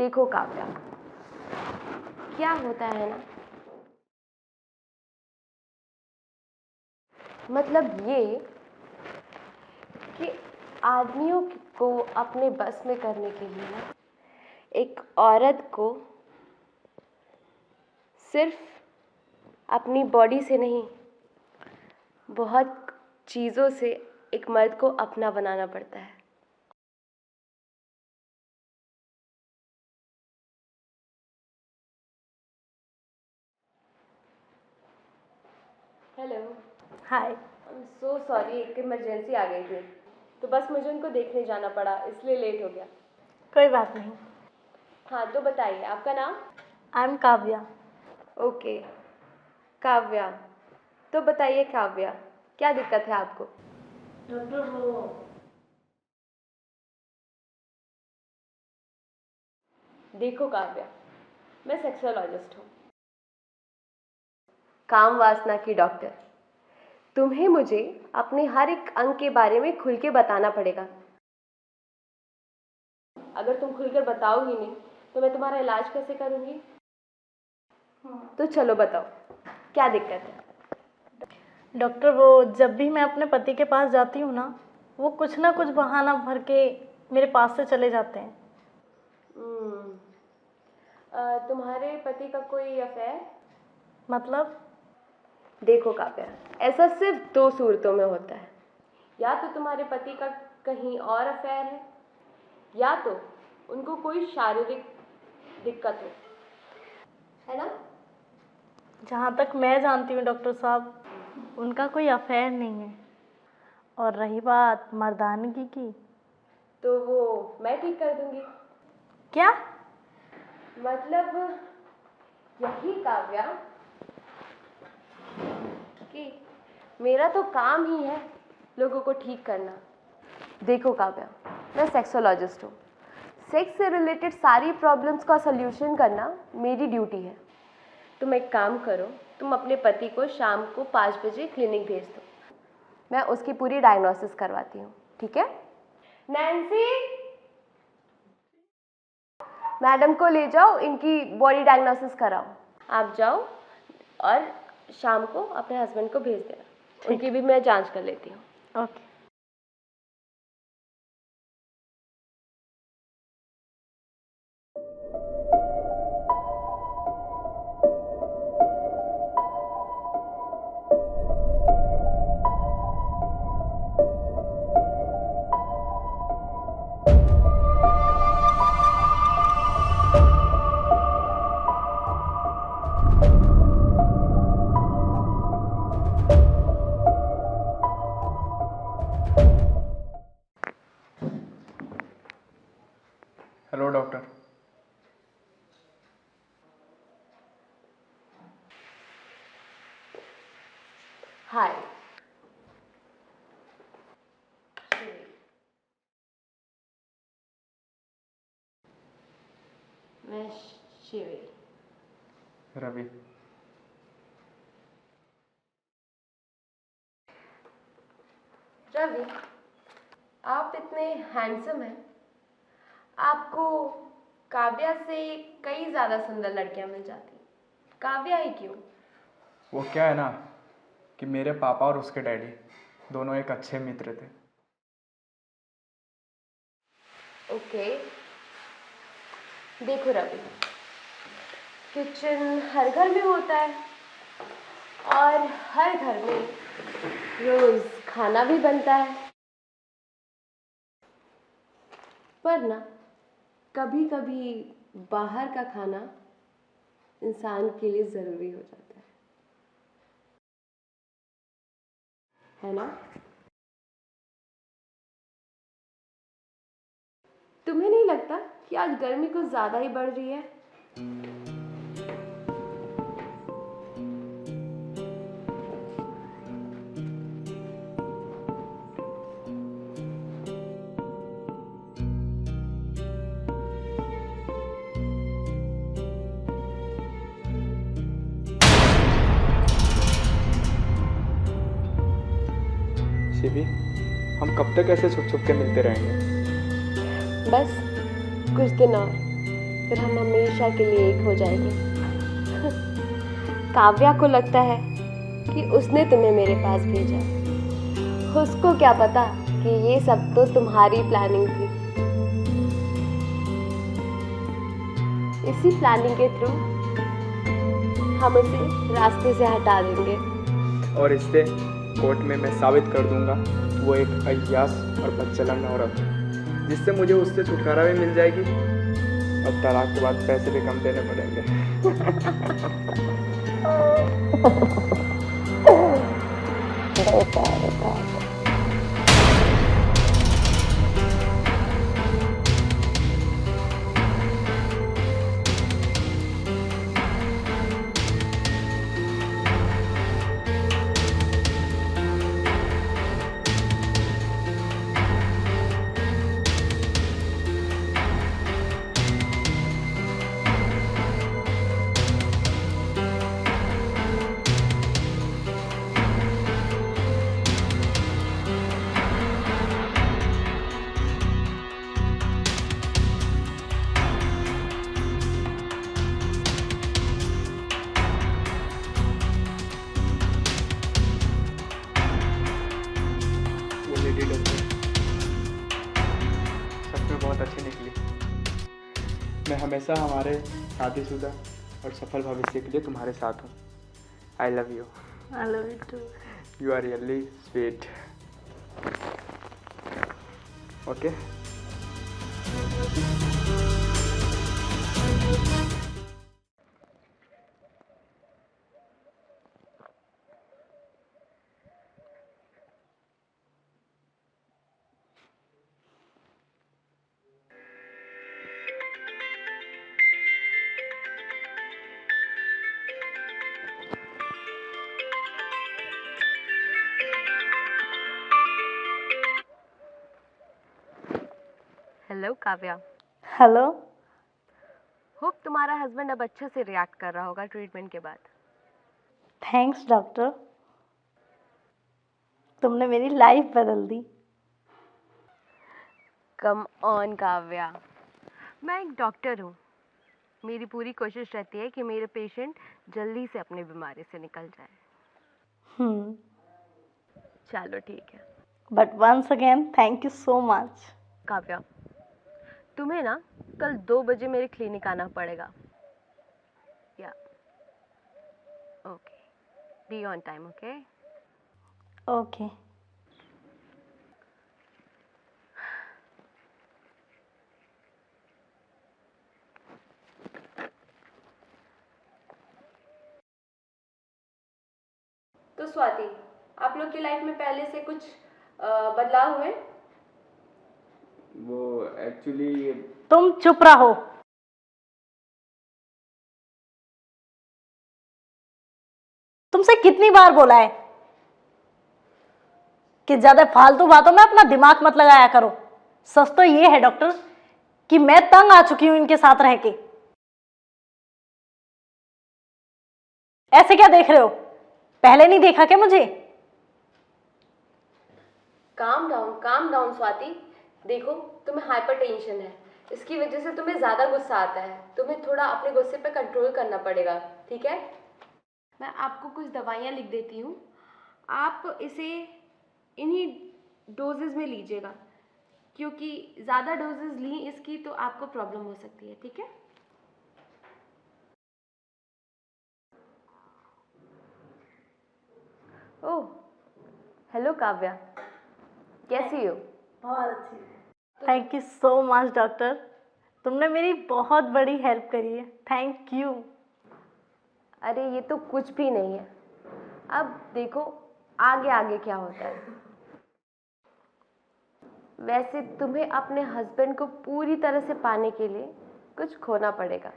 देखो काव्या, क्या होता है ना, मतलब ये कि आदमियों को अपने बस में करने के लिए ना एक औरत को सिर्फ अपनी बॉडी से नहीं, बहुत चीज़ों से एक मर्द को अपना बनाना पड़ता है। Hello. Hi. I am so sorry, एक इमरजेंसी आ गई थी तो बस मुझे उनको देखने जाना पड़ा, इसलिए लेट हो गया। कोई बात नहीं। हाँ तो बताइए, आपका नाम? I am Kavya. Okay Kavya, तो बताइए काव्या, क्या दिक्कत है आपको? डॉक्टर वो देखो काव्या, मैं सेक्सोलॉजिस्ट हूँ, काम वासना की डॉक्टर। तुम्हें मुझे अपने हर एक अंग के बारे में खुल के बताना पड़ेगा। अगर तुम खुलकर बताओगी नहीं तो मैं तुम्हारा इलाज कैसे करूँगी? तो चलो बताओ, क्या दिक्कत है? डॉक्टर वो जब भी मैं अपने पति के पास जाती हूँ ना, वो कुछ ना कुछ बहाना भर के मेरे पास से चले जाते हैं। तुम्हारे पति का कोई अफेयर? मतलब? देखो काव्या, ऐसा सिर्फ दो सूरतों में होता है, या तो तुम्हारे पति का कहीं और अफेयर है, या तो उनको कोई शारीरिक दिक्कत हो, है ना? जहाँ तक मैं जानती हूँ डॉक्टर साहब, उनका कोई अफेयर नहीं है। और रही बात मर्दानगी की, तो वो मैं ठीक कर दूंगी। क्या? मतलब यही काव्या कि मेरा तो काम ही है लोगों को ठीक करना। देखो काव्या, मैं सेक्सोलॉजिस्ट हूँ, सेक्स से रिलेटेड सारी प्रॉब्लम्स का सल्यूशन करना मेरी ड्यूटी है। तुम एक काम करो, तुम अपने पति को शाम को 5 बजे क्लिनिक भेज दो, मैं उसकी पूरी डायग्नोसिस करवाती हूँ, ठीक है? नैन्सी, मैडम को ले जाओ, इनकी बॉडी डायग्नोसिस कराओ। आप जाओ और शाम को अपने हस्बैंड को भेज देना, उनकी भी मैं जांच कर लेती हूँ। ओके। Hello doctor. हाय। मैं शिवी। रवि। रवि, आप इतने हैंडसम हैं, आपको काव्या से कई ज़्यादा सुंदर लड़कियां मिल जाती, काव्या ही क्यों? वो क्या है ना कि मेरे पापा और उसके डैडी दोनों एक अच्छे मित्र थे। ओके। देखो रवि, किचन हर घर में होता है और हर घर में रोज खाना भी बनता है, पर ना कभी कभी बाहर का खाना इंसान के लिए ज़रूरी हो जाता है ना? तुम्हें नहीं लगता कि आज गर्मी कुछ ज़्यादा ही बढ़ रही है? शिवी, हम कब तक ऐसे छुप छुप के मिलते रहेंगे? बस कुछ दिन और, फिर हम हमेशा के लिए एक हो जाएंगे। काव्या को लगता है कि उसने तुम्हें मेरे पास भेजा, उसको क्या पता कि ये सब तो तुम्हारी प्लानिंग थी। इसी प्लानिंग के थ्रू हम उसे रास्ते से हटा देंगे। और इससे कोर्ट में मैं साबित कर दूंगा कि वो एक अय्याश और बदचलन औरत है, जिससे मुझे उससे छुटकारा भी मिल जाएगी और तलाक के बाद पैसे भी कम देने पड़ेंगे। वो लेडी डॉक्टर सच में बहुत अच्छी निकली। मैं हमेशा हमारे शादीशुदा और सफल भविष्य के लिए तुम्हारे साथ हूँ। I love you. I love you too. You are really sweet. Okay. Hello Kavya, hello. Hope तुम्हारा हस्बैंड अब अच्छे से रिएक्ट कर रहा होगा ट्रीटमेंट के बाद। थैंक्स डॉक्टर, तुमने मेरी लाइफ बदल दी। कम ऑन काव्या, मैं एक डॉक्टर हूँ। मेरी पूरी कोशिश रहती है कि मेरे पेशेंट जल्दी से अपनी बीमारी से निकल जाए। चलो ठीक है। But once again thank you so much. Kavya, तुम्हें ना कल 2 बजे मेरे क्लिनिक आना पड़ेगा। या okay, be on time. Okay okay. तो स्वाति, आप लोग की लाइफ में पहले से कुछ बदलाव हुए? वो एक्चुअली तुम चुप रहो। तुमसे कितनी बार बोला है कि ज्यादा फालतू बातों में अपना दिमाग मत लगाया करो। सच तो ये है डॉक्टर कि मैं तंग आ चुकी हूं इनके साथ रह के। ऐसे क्या देख रहे हो? पहले नहीं देखा क्या मुझे? Calm down Swati. देखो, तुम्हें हाइपरटेंशन है, इसकी वजह से तुम्हें ज़्यादा गुस्सा आता है। तुम्हें थोड़ा अपने गुस्से पे कंट्रोल करना पड़ेगा, ठीक है? मैं आपको कुछ दवाइयाँ लिख देती हूँ, आप इसे इन्हीं डोजेज में लीजिएगा, क्योंकि ज़्यादा डोजेज ली इसकी तो आपको प्रॉब्लम हो सकती है, ठीक है? ओह, हेलो काव्या, कैसी हो? बहुत अच्छी। Thank you so much doctor, तुमने मेरी बहुत बड़ी हेल्प करी है। Thank you. अरे ये तो कुछ भी नहीं है। अब देखो आगे आगे क्या होता है। वैसे तुम्हें अपने हस्बैंड को पूरी तरह से पाने के लिए कुछ खोना पड़ेगा।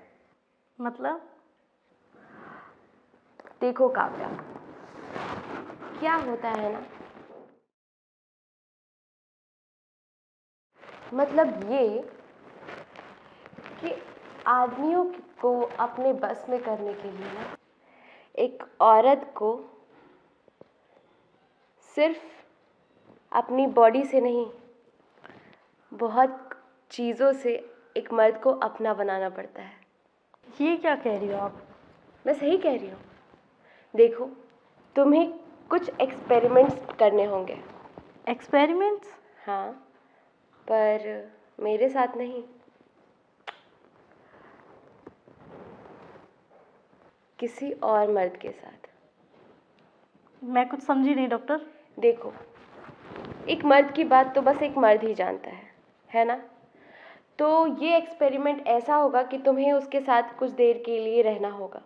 मतलब? देखो काव्या, क्या होता है ना, मतलब ये कि आदमियों को अपने बस में करने के लिए ना एक औरत को सिर्फ अपनी बॉडी से नहीं, बहुत चीज़ों से एक मर्द को अपना बनाना पड़ता है। ये क्या कह रही हो आप? मैं सही कह रही हूँ। देखो, तुम्हें कुछ एक्सपेरिमेंट्स करने होंगे। एक्सपेरिमेंट्स? हाँ, पर मेरे साथ नहीं, किसी और मर्द के साथ। मैं कुछ समझी नहीं डॉक्टर। देखो, एक मर्द की बात तो बस एक मर्द ही जानता है ना? तो ये एक्सपेरिमेंट ऐसा होगा कि तुम्हें उसके साथ कुछ देर के लिए रहना होगा,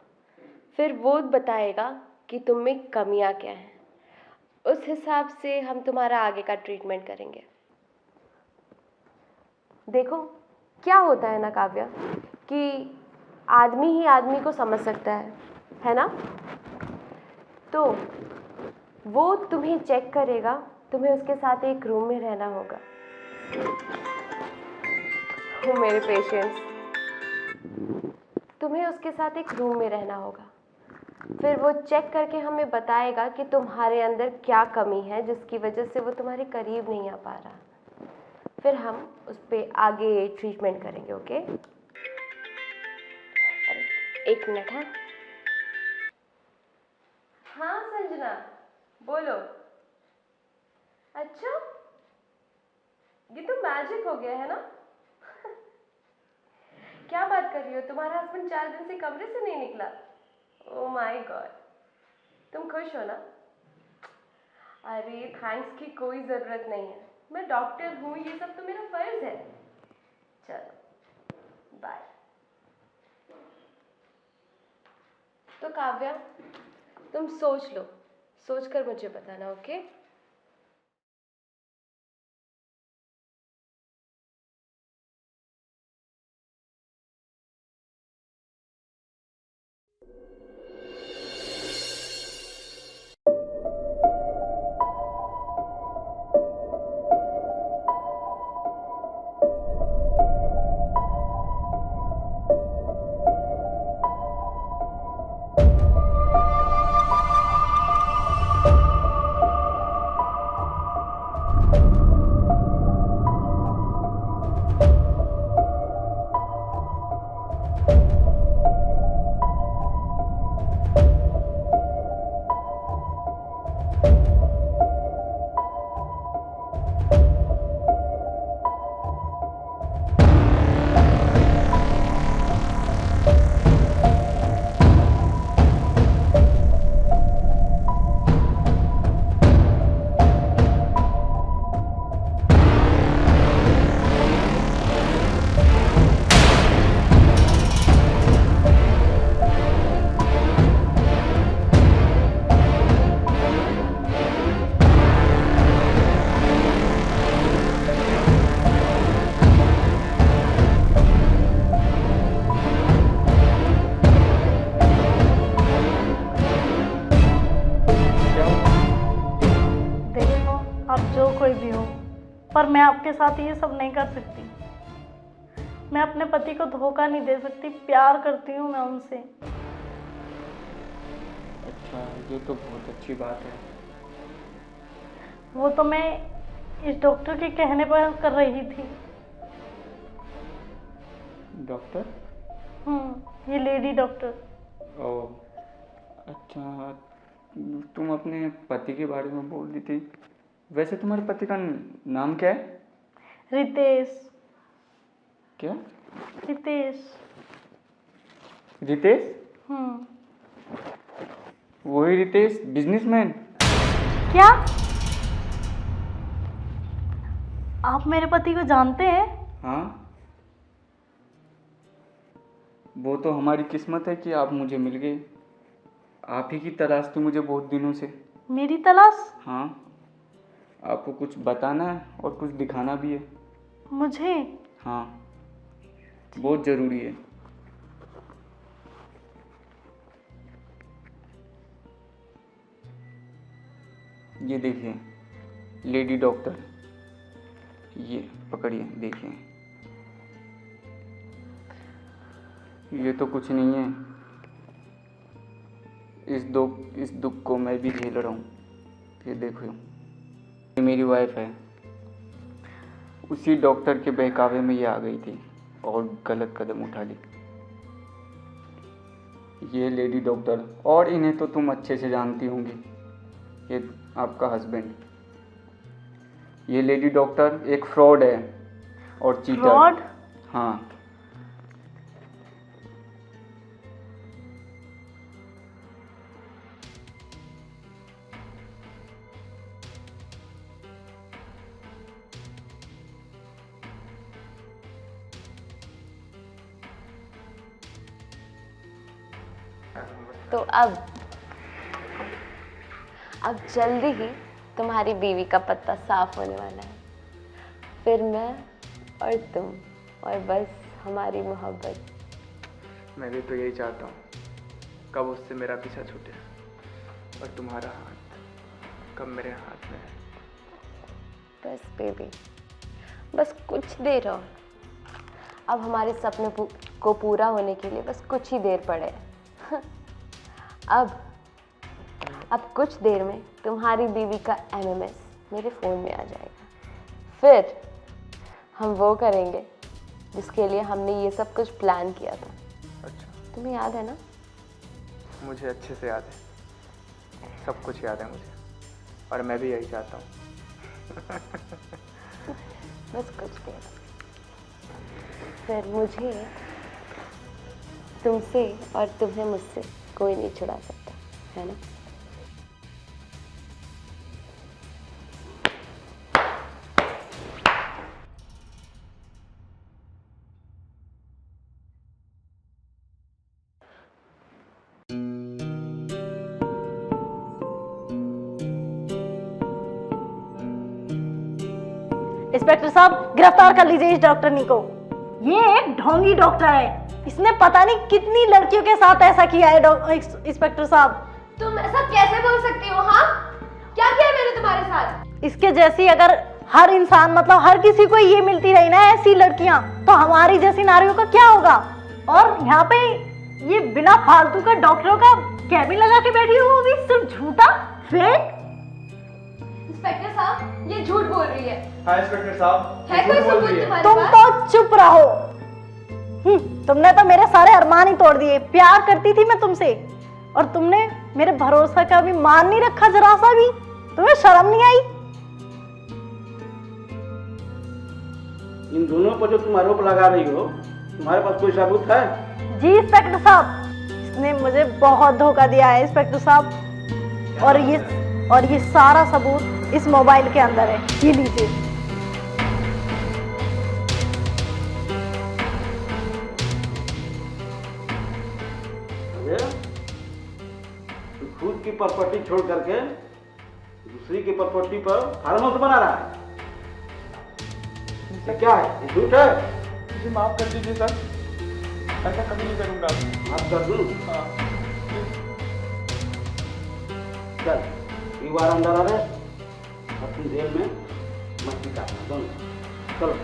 फिर वो बताएगा कि तुम में कमियां क्या हैं। उस हिसाब से हम तुम्हारा आगे का ट्रीटमेंट करेंगे। देखो, क्या होता है ना काव्या, कि आदमी ही आदमी को समझ सकता है ना? तो वो तुम्हें चेक करेगा, तुम्हें उसके साथ एक रूम में रहना होगा। हो मेरे पेशेंट्स, तुम्हें उसके साथ एक रूम में रहना होगा, फिर वो चेक करके हमें बताएगा कि तुम्हारे अंदर क्या कमी है जिसकी वजह से वो तुम्हारे करीब नहीं आ पा रहा। फिर हम उस पर आगे ट्रीटमेंट करेंगे। ओके? अरे एक मिनट। हाँ हाँ संजना, बोलो। अच्छा, ये तो मैजिक हो गया है ना? क्या बात कर रही हो? तुम्हारा हस्बैंड 4 दिन से कमरे से नहीं निकला? ओह माय गॉड, तुम खुश हो ना? अरे थैंक्स की कोई ज़रूरत नहीं है, मैं डॉक्टर हूँ, ये सब तो मेरा फर्ज है। चलो बाय। तो काव्या, तुम सोच लो, सोच कर मुझे बताना। ओके? कोई भी हो, पर मैं आपके साथ ये सब नहीं कर सकती। मैं अपने पति को धोखा नहीं दे सकती, प्यार करती हूँ मैं उनसे। अच्छा, ये तो बहुत अच्छी बात है। वो तो मैं इस डॉक्टर के कहने पर कर रही थी। डॉक्टर? ये लेडी डॉक्टर। ओह अच्छा, तुम अपने पति के बारे में बोल रही थी। वैसे तुम्हारे पति का नाम क्या है? रितेश। क्या? रितेश। रितेश? वही रितेश, बिजनेसमैन? क्या आप मेरे पति को जानते हैं? हाँ, वो तो हमारी किस्मत है कि आप मुझे मिल गए। आप ही की तलाश थी मुझे बहुत दिनों से। मेरी तलाश? हाँ, आपको कुछ बताना है और कुछ दिखाना भी है मुझे। हाँ, बहुत ज़रूरी है। ये देखिए लेडी डॉक्टर, ये पकड़िए, देखिए ये तो कुछ नहीं है। इस दुख को मैं भी झेल रहा हूँ। ये देखो, ये मेरी वाइफ है। उसी डॉक्टर के बहकावे में ये आ गई थी। और गलत कदम उठा ली। ये लेडी डॉक्टर, और इन्हें तो तुम अच्छे से जानती होंगी, ये आपका हस्बैंड। ये लेडी डॉक्टर एक फ्रॉड है और चीटर। फ्रॉड? हाँ। तो अब जल्दी ही तुम्हारी बीवी का पत्ता साफ होने वाला है, फिर मैं और तुम और बस हमारी मोहब्बत। मैं भी तो यही चाहता हूँ, कब उससे मेरा पीछा छूटे और तुम्हारा हाथ कब मेरे हाथ में है। बस बेबी, बस कुछ देर और। अब हमारे सपने को पूरा होने के लिए बस कुछ ही देर पड़े है। अब कुछ देर में तुम्हारी बीवी का MMS मेरे फ़ोन में आ जाएगा। फिर हम वो करेंगे जिसके लिए हमने ये सब कुछ प्लान किया था। अच्छा, तुम्हें याद है ना? मुझे अच्छे से याद है, सब कुछ याद है मुझे, और मैं भी यही चाहता हूँ। बस कुछ देर, फिर मुझे तुमसे और तुम्हें मुझसे कोई नहीं छुड़ा सकता, है ना? इंस्पेक्टर साहब, गिरफ्तार कर लीजिए इस डॉक्टरनी को। ये एक ढोंगी डॉक्टर है, इसने पता नहीं कितनी लड़कियों के साथ ऐसा किया है। इंस्पेक्टर साहब, तुम ऐसा कैसे बोल सकती हो? हाँ, क्या किया मैंने तुम्हारे साथ? इसके जैसी अगर हर इंसान, मतलब हर किसी को ये मिलती रही ना ऐसी लड़कियां, तो हमारी जैसी नारियों का क्या होगा? और यहाँ पे ये बिना फालतू का डॉक्टरों का कैबिन लगा के बैठी हो, वो भी सिर्फ झूठा, फेक। इंस्पेक्टर साहब, ये झूठ बोल रही है। हाँ इंस्पेक्टर साहब, है कोई सबूत तुम्हारे तुम पास? तो चुप रहो। तुमने तो मेरे सारे अरमान ही तोड़ दिए। प्यार करती थी मैं तुमसे, और तुमने मेरे भरोसा का भी मान नहीं रखा जरा सा भी। तुम्हें शर्म नहीं आई? इन दोनों पर जो तुम आरोप लगा रही हो, तुम्हारे पास कोई सबूत है? जी इंस्पेक्टर साहब, इसने मुझे बहुत धोखा दिया है इंस्पेक्टर साहब, और ये सारा सबूत इस मोबाइल के अंदर है, ये लीजिए। तू खुद की प्रॉपर्टी छोड़ करके दूसरी की प्रॉपर्टी पर फार्म हाउस बना रहा है, ये क्या है? ये झूठ है। मुझे माफ कर दीजिए सर, ऐसा कभी नहीं करूँगा। माफ कर दूं? हाँ। चल एक बार अंदर आ रहे, अपनी जेल में मस्ती काटना दोनों। चलो।